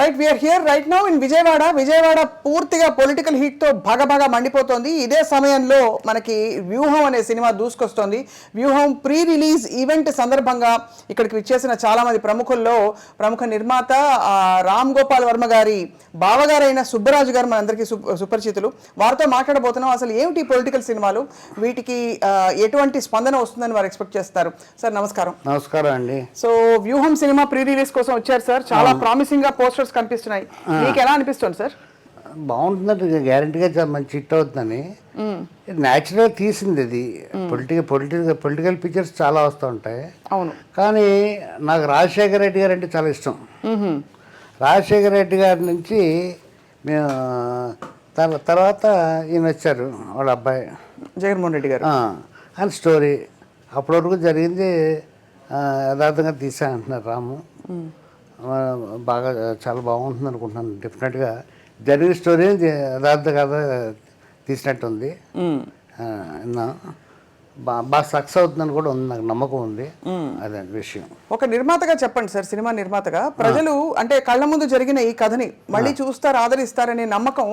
Right we're here right now in Vijayawada పూర్తిగా political heat తో బాగా మండిపోతోంది. ఇదే సమయంలో మనకి వ్యూహం అనే సినిమా దూసుకొస్తోంది. వ్యూహం ప్రీ రిలీజ్ ఈవెంట్ సందర్భంగా ఇక్కడికి విచ్చేసిన చాలా మంది ప్రముఖుల్లో ప్రముఖ నిర్మాత రామ్ గోపాల్ వర్మ గారి బావగారైన సుబ్బరాజు గారు మనందరికీ సుపరిచితులు. వారితో మాట్లాడబోతున్నాం. అసలు ఏమిటి పొలిటికల్ సినిమాలు, వీటికి ఎటువంటి స్పందన వస్తుందని వారు ఎక్స్పెక్ట్ చేస్తారు. సార్ నమస్కారం. నమస్కారం అండి. సో వ్యూహం సినిమా ప్రీ రిలీజ్ కోసం వచ్చారు సార్. చాలా ప్రామిసింగ్ గా పోస్టర్స్ కనిపిస్తున్నాయి. మీకు ఎలా అనిపిస్తుంది సార్? బాగుంటుందంటే గ్యారంటీగా చాలా మంచి హిట్ అవుతుందని. న్యాచురల్ తీసింది ఇది. పొలిటికల్ పిక్చర్స్ చాలా వస్తూ ఉంటాయి. అవును. కానీ నాకు రాజశేఖర రెడ్డి గారు అంటే చాలా ఇష్టం. రాజశేఖర రెడ్డి గారి నుంచి మేము తర్వాత ఈయన వచ్చారు, వాళ్ళ అబ్బాయి జగన్మోహన్ రెడ్డి గారు. ఆయన స్టోరీ అప్పటి వరకు జరిగింది యథార్థంగా తీసా అంటున్నారు రాము. బాగా చాలా బాగుంటుంది అనుకుంటున్నాను. డెఫినెట్గా జరిగిన స్టోరీ యథార్థ కథ తీసినట్టు ఉంది. బాగా సక్సెస్ అవుతుందని కూడా ఉంది, నాకు నమ్మకం ఉంది. అదే విషయం. ఒక నిర్మాతగా చెప్పండి సార్, సినిమా నిర్మాతగా ప్రజలు అంటే కళ్ళ ముందు జరిగిన ఈ కథని మళ్ళీ చూస్తారు, ఆదరిస్తారనే నమ్మకం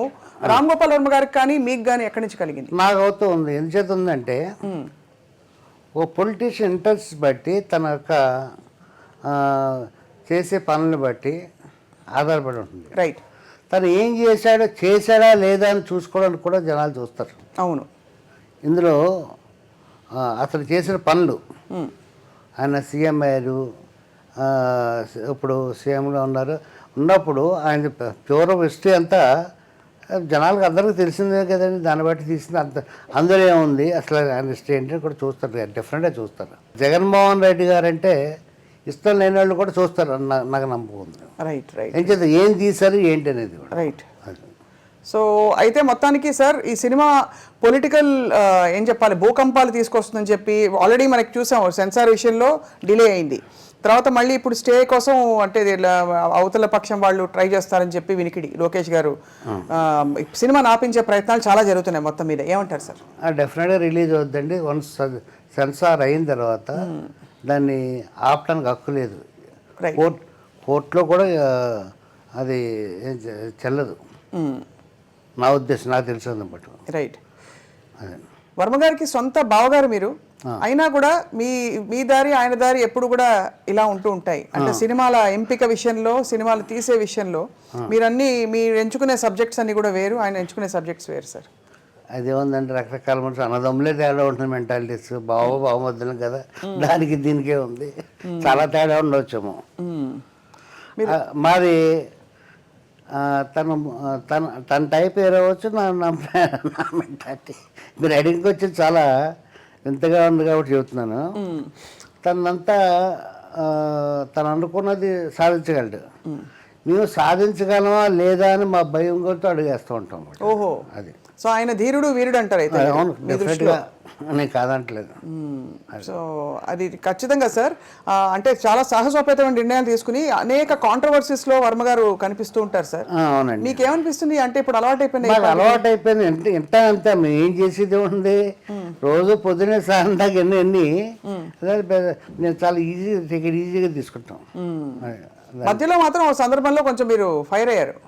రామ్ గోపాల్ వర్మ గారికి కానీ మీకు కానీ ఎక్కడి నుంచి కలిగింది? నాకు అవుతూ ఉంది. ఎందుచేత ఉందంటే ఓ పొలిటీషియన్ ఇంట్రెస్ట్ బట్టి తన యొక్క చేసే పనులను బట్టి ఆధారపడి ఉంటుంది. రైట్. తను ఏం చేశాడా లేదా అని చూసుకోవడానికి కూడా జనాలు చూస్తారు. అవును. ఇందులో అతను చేసిన పనులు, ఆయన సీఎం అయ్యారు, ఇప్పుడు సీఎంలో ఉన్నప్పుడు ఆయన ప్యూర్ హిస్టరీ అంతా జనాలకు అందరికీ తెలిసిందే కదండి. దాన్ని బట్టి తీసింది. అందులో ఏముంది అసలు ఆయన హిస్టరీ ఏంటంటే కూడా చూస్తారు, డెఫినెట్గా చూస్తారు. జగన్మోహన్ రెడ్డి గారు అంటే ఇష్టం లేని వాళ్ళు కూడా చూస్తారు, నాకు నమ్మకం ఉంది. Right right. ఏం చేద్దాం, ఏం తీశారు ఏంటి అనేది కూడా. రైట్. సో అయితే మొత్తానికి సార్ ఈ సినిమా పొలిటికల్ ఏం చెప్పాలి, భూకంపాలు తీసుకొస్తుందని చెప్పి ఆల్రెడీ మనకి చూసాం. సెన్సార్ విషయంలో డిలే అయింది. తర్వాత మళ్ళీ ఇప్పుడు స్టే కోసం అంటే అవతల పక్షం వాళ్ళు ట్రై చేస్తారని చెప్పి వినికిడి. లోకేష్ గారు సినిమా ఆపించే ప్రయత్నాలు చాలా జరుగుతున్నాయి. మొత్తం మీద ఏమంటారు సార్? డెఫినెట్గా రిలీజ్ అవుద్దండి. వన్స్ సెన్సార్ అయిన తర్వాత దాన్ని ఆపడానికి హక్కు లేదు. కోర్టులో కూడా అది చెల్లదు, నా ఉద్దేశం, నాకు తెలిసింది బట్. రైట్. వర్మ గారికి సొంత బావగారు మీరు అయినా కూడా మీ దారి ఆయన దారి ఎప్పుడు కూడా ఇలా ఉంటూ ఉంటాయి. అంటే సినిమాల ఎంపిక విషయంలో, సినిమాలు తీసే విషయంలో మీరు ఎంచుకునే సబ్జెక్ట్స్ అన్ని కూడా వేరు, ఆయన ఎంచుకునే సబ్జెక్ట్స్ వేరు సార్. అదేముందంటే రకరకాల మనుషులు అన్నదమ్ములే తేడా ఉంటుంది. మెంటాలిటీస్ బావమద్దులం కదా, దానికి దీనికే ఉంది. చాలా తేడా ఉండవచ్చేమో. మాది తన టైప్ ఏరవచ్చు, నా మెంటాలిటీ. మీరు అడిగికి వచ్చి చాలా వింతగా ఉంది కాబట్టి చెబుతున్నాను. తనంతా తను అనుకున్నది సాధించగలడు. మేము సాధించగలమా లేదా అని మా భయం కొడుతూ అడిగేస్తూ ఉంటాం. ఓహో, అది. సో ఆయన ధీరుడు వీరుడు అంటారు అయితే? అవును, డెఫినెట్గా నేను కాదంటలేదు. సో అది ఖచ్చితంగా సార్. అంటే చాలా సాహసోపేతమైన నిర్ణయాలు తీసుకుని అనేక కాంట్రవర్సీస్ లో వర్మ గారు కనిపిస్తూ ఉంటారు సార్. అవునండి. మీకు ఏమనిపిస్తుంది? అంటే ఇప్పుడు అలవాటు అయిపోయింది ఎంత అంతా ఏం చేసేది ఉంది. రోజు పొద్దునే సాయం దాకా ఎన్ని నేను చాలా ఈజీగా తీసుకుంటాం. మధ్యలో మాత్రం ఒక సందర్భంలో కొంచెం మీరు ఫైర్ అయ్యారు.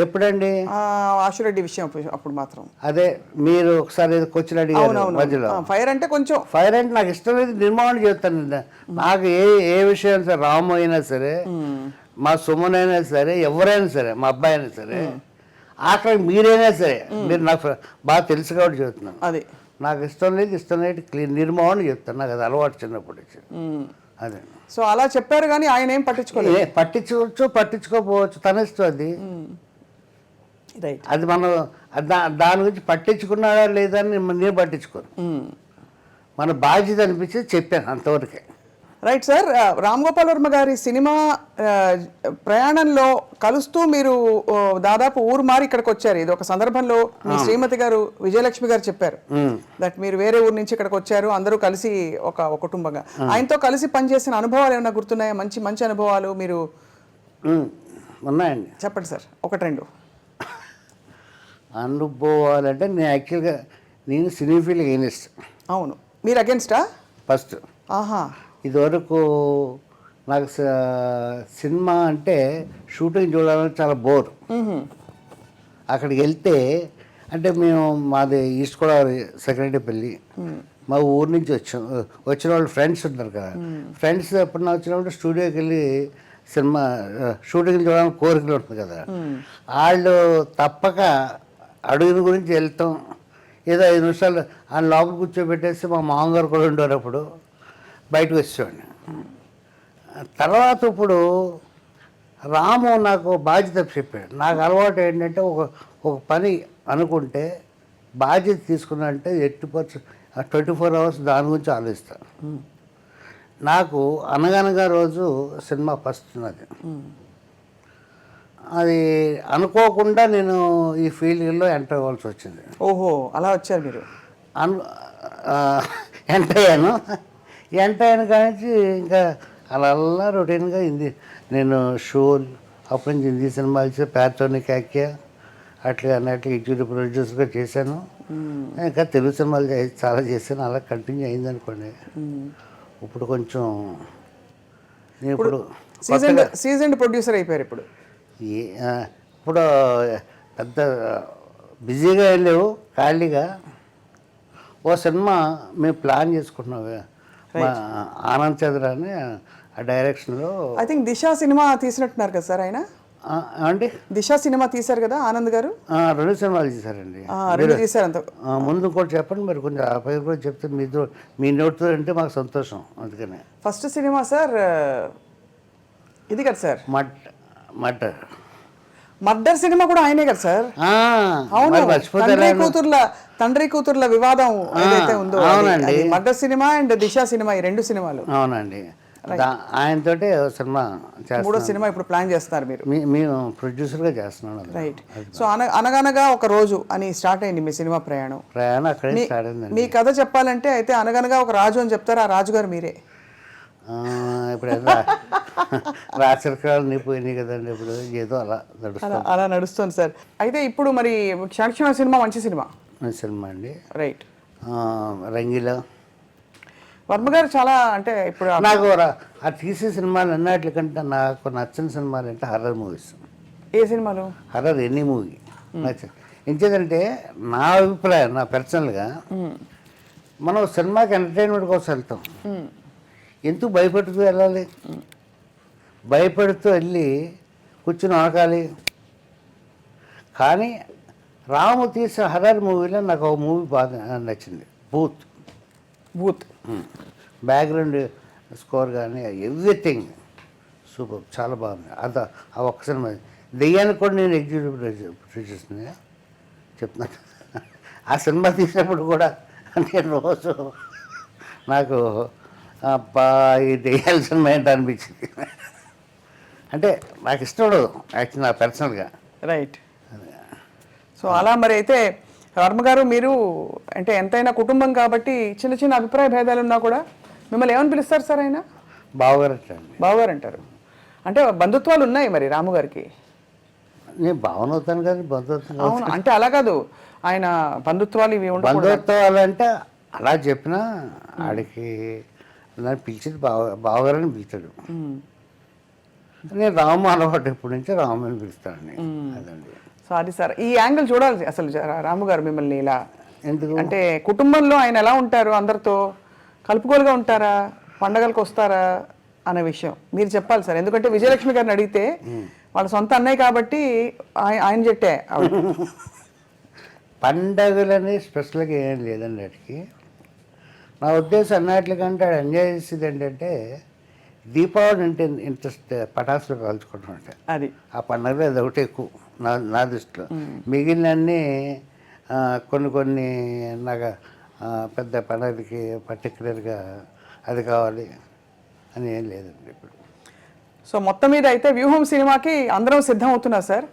ఎప్పుడండి? ఆశురెడ్డి విషయం అప్పుడు మాత్రం. అదే మీరు ఒకసారి క్వశ్చన్ అడిగారు మధ్యలో. ఫైర్ అంటే కొంచెం ఫైర్ అంటే నాకు ఇష్టం లేదు, నిర్మాణం చేస్తాను. నాకు ఏ విషయం సరే, రాము అయినా సరే, మా సుమన్ అయినా సరే, ఎవరైనా సరే, మా అబ్బాయి అయినా సరే, ఆఖరికి మీరైనా సరే, మీరు నాకు బాగా తెలుసు కాబట్టి చెప్తున్నాను. అది నాకు ఇష్టం లేదు క్లీన్ నిర్మాణం చెప్తాను. నాకు అది అలవాటు చిన్నప్పుడు. అదే. సో అలా చెప్పారు కానీ ఆయన ఏం పట్టించుకోలేదు. పట్టించుకోకపోవచ్చు, తన ఇష్టం అది. అది మనం దాని గురించి పట్టించుకున్నాడా లేదా అని నేను పట్టించుకోను. మన బాధ్యత అనిపించి చెప్పాను అంతవరకే. Right sir. రామ్ గోపాల్ వర్మ గారి సినిమా ప్రయాణంలో కలుస్తూ మీరు దాదాపు ఊరు మారి ఇక్కడికి వచ్చారు. ఇది ఒక సందర్భంలో మీ శ్రీమతి గారు విజయలక్ష్మి గారు చెప్పారు దట్ మీరు వేరే ఊరు నుంచి ఇక్కడికి వచ్చారు, అందరూ కలిసి ఒక కుటుంబంగా. ఆయనతో కలిసి పనిచేసిన అనుభవాలు ఏమైనా గుర్తున్నాయా? మంచి అనుభవాలు మీరు ఉన్నాయండి, చెప్పండి సార్. ఒకటి రెండు అనుభవాలంటే నేను సినీ ఫీల్డ్ అగెయిన్స్ట్. అవును, మీరు అగెన్స్టా? ఫస్ట్. ఇదివరకు నాకు సినిమా అంటే షూటింగ్ చూడాలని చాలా బోర్. అక్కడికి వెళ్తే అంటే మేము మాది ఈస్ట్ గోదావరి సెక్రటరీపల్లి, మా ఊరు నుంచి వచ్చిన వాళ్ళు ఫ్రెండ్స్ ఉంటారు కదా, ఫ్రెండ్స్ ఎప్పుడన్నా వచ్చినప్పుడు స్టూడియోకి వెళ్ళి సినిమా షూటింగ్ చూడడానికి కోరికలు ఉంటుంది కదా, వాళ్ళు తప్పక అడుగుని గురించి వెళ్తాం. ఏదో 5 నిమిషాలు ఆ లోపల కూర్చోబెట్టేసి మా మామగారు కూడా ఉండేవారు, అప్పుడు బయటకు వచ్చేవాడిని. తర్వాత ఇప్పుడు రాము నాకు బాధ్యత చెప్పాడు. నాకు అలవాటు ఏంటంటే ఒక పని అనుకుంటే బాధ్యత తీసుకున్నంటే 24 అవర్స్ దాని గురించి ఆలోచిస్తాను. నాకు అనగనగా రోజు సినిమా ఫస్ట్ ఉన్నది. అది అనుకోకుండా నేను ఈ ఫీల్డ్లో ఎంటర్ అవ్వాల్సి వచ్చింది. ఓహో, అలా వచ్చారు మీరు. ఎంటర్ అయ్యాను కానీ ఇంకా అలా రొటీన్గా నేను షోలు అప్పటి నుంచి హిందీ సినిమాలు చేసి ప్యాటోని క్యాక్యా అట్లా అన్నట్లు ఎగ్జిక్యూటివ్ ప్రొడ్యూసర్గా చేశాను. ఇంకా తెలుగు సినిమాలు చాలా చేశాను. అలా కంటిన్యూ అయింది అనుకోండి. ఇప్పుడు కొంచెం నేను ఇప్పుడు సీజన్ ప్రొడ్యూసర్ అయిపోయారు. ఇప్పుడు పెద్ద బిజీగా వెళ్ళావు, ఖాళీగా ఓ సినిమా మేము ప్లాన్ చేసుకుంటున్నాం. ఆనంద్ చంద్ర అని ఆ డైరెక్షన్లో ఐ థింక్ దిశ సినిమా తీసినట్టున్నారు కదా సార్ ఆయన. అంటే దిశ సినిమా తీశారు కదా ఆనంద్ గారు. 2 సినిమాలు తీశారండి. 2 తీశారు. ముందు కూడా చెప్పండి మరి, కొంచెం ఆ పై కూడా చెప్తే మీ నోటితో అంటే మాకు సంతోషం. అందుకనే ఫస్ట్ సినిమా సార్ ఇది కదా సార్, మర్డర్ సినిమా కూడా ఆయనే కదా సార్. అవును, తండ్రి కూతుర్ల వివాదం ఏదైతే ఉందో murder cinema and Disha cinema, ఈ 2 సినిమాలు. అవునండి, ఆయనతోటే సినిమా 3వ సినిమా ఇప్పుడు ప్లాన్ చేస్తున్నారు మీరు. మేము ప్రొడ్యూసర్గా చేస్తున్నాను. రైట్. సో అనగనగా ఒక రోజు అని స్టార్ట్ అయింది మీ సినిమా ప్రయాణం. అక్కడే స్టార్ట్ అయిందండి. మీ కథ చెప్పాలంటే అయితే అనగనగా ఒక రాజు అని చెప్తారు. ఆ రాజుగారు మీరే. ఇప్పుడు రాచరికాలు పోయినాయి కదండి, ఇప్పుడు ఏదో అలా నడుస్తుంది సార్. అయితే ఇప్పుడు మరి క్షణ సినిమా మంచి సినిమా అండి. రైట్. రంగీలా వర్మ గారు చాలా అంటే ఇప్పుడు నాకు ఆ తీసే సినిమాలు అన్నిటికంటే నాకు నచ్చిన సినిమాలు అంటే హర్రర్ మూవీస్. ఏ సినిమాలు? హర్రర్ ఎనీ మూవీ నచ్చింది. ఎందుకంటే నా అభిప్రాయం, నా పర్సనల్గా మనం సినిమాకి ఎంటర్టైన్మెంట్ కోసం వెళ్తాం. ఎందుకు భయపెడుతూ వెళ్ళాలి? భయపెడుతూ వెళ్ళి కూర్చుని వనకాలి. కానీ రాము తీసిన హర్రర్ మూవీలో నాకు ఒక మూవీ బాగా నచ్చింది, బూత్. బ్యాక్గ్రౌండ్ స్కోర్ కానీ ఎవ్రీథింగ్ సూపర్, చాలా బాగుంది. ఆ ఒక్క సినిమా. దెయ్యానికి కూడా నేను ఎగ్జిక్యూటివ్ ప్రొడ్యూసర్ని చెప్తున్నాను. ఆ సినిమా తీసినప్పుడు కూడా నేను రోజు నాకు ఈ దెయ్యాల సినిమా ఏంటి అనిపించింది. అంటే నాకు ఇష్టం ఉండదు యాక్చువల్, నా పర్సనల్గా. రైట్. సో అలా మరి అయితే వర్మ గారు, మీరు అంటే ఎంతైనా కుటుంబం కాబట్టి చిన్న చిన్న అభిప్రాయ భేదాలు ఉన్నా కూడా మిమ్మల్ని ఏమని పిలుస్తారు సార్ ఆయన? బావగారు అంటారు. అంటే బంధుత్వాలు ఉన్నాయి మరి రాము గారికి. నేను భావన అవుతాను కానీ బంధుత్వం. అవును, అంటే అలా కాదు, ఆయన బంధుత్వాలు ఇవి ఉండవు. బంధుత్వాలు అంటే అలా చెప్పినా ఆడికి నన్ను పిలిచింది బావగారని పిలుస్తాడు. నేను రాము అలవాటు ఎప్పటి నుంచో రాము అని పిలుస్తానండి. అదండి. సారీ సార్, ఈ యాంగిల్ చూడాలి అసలు రాము గారు మిమ్మల్ని ఇలా. ఎందుకు అంటే కుటుంబంలో ఆయన ఎలా ఉంటారు, అందరితో కలుపుకోలుగా ఉంటారా, పండగలకు వస్తారా అనే విషయం మీరు చెప్పాలి సార్. ఎందుకంటే విజయలక్ష్మి గారిని అడిగితే వాళ్ళ సొంత అన్నయ్య కాబట్టి ఆయన చెట్టే. పండగలని స్పెషల్గా ఏం లేదండి వాటికి. నా ఉద్దేశం అన్నిటికంటే ఎంజాయ్ చేసేది ఏంటంటే దీపావళి అంటే ఇంట్రెస్ట్, పటాసులు కాల్చుకోవడం అంటే అది ఆ పండుగలో అది ఒకటి ఎక్కువ నా దృష్టిలో. మిగిలినన్నీ కొన్ని నాకు పెద్ద పండుగలకి పర్టికులర్గా అది కావాలి అని ఏం లేదండి ఇప్పుడు. సో మొత్తం మీద అయితే వ్యూహం సినిమాకి అందరం సిద్ధం అవుతున్నా సార్.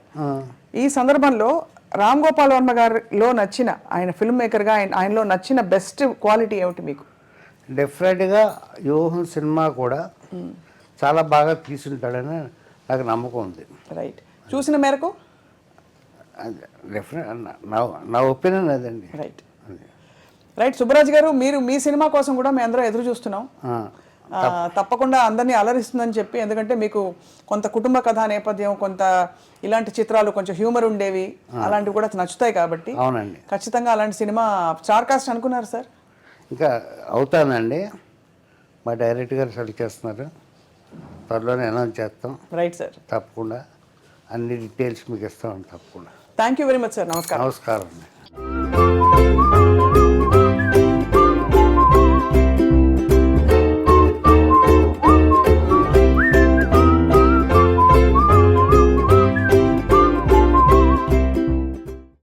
ఈ సందర్భంలో రామ్ గోపాల్ వర్మ గారిలో నచ్చిన, ఆయన ఫిల్మ్ మేకర్గా ఆయనలో నచ్చిన బెస్ట్ క్వాలిటీ ఏమిటి మీకు? డెఫినెట్గా వ్యూహం సినిమా కూడా చాలా బాగా తీసుంటాడని నాకు నమ్మకం ఉంది. రైట్. చూసిన మేరకు డెఫినెట్ నా ఒపీనియన్ అదండి. రైట్. సుబ్బరాజ్ గారు, మీరు మీ సినిమా కోసం కూడా మేము అందరం ఎదురు చూస్తున్నాం. తప్పకుండా అందరినీ అలరిస్తుందని చెప్పి, ఎందుకంటే మీకు కొంత కుటుంబ కథా నేపథ్యం, కొంత ఇలాంటి చిత్రాలు కొంచెం హ్యూమర్ ఉండేవి, అలాంటివి కూడా నచ్చుతాయి కాబట్టి అవునండి. ఖచ్చితంగా అలాంటి సినిమా స్టార్ కాస్ట్ అనుకున్నారు సార్? ఇంకా అవుతానండి, మా డైరెక్టర్ గారు సెలెక్ట్ చేస్తున్నారు, త్వరలోనే అనౌన్స్ చేస్తాం. రైట్ సార్, తప్పకుండా అన్ని డీటెయిల్స్ మీకు ఇస్తాం తప్పకుండా. Thank you very much sir. నమస్కారం. నమస్కారం అండి.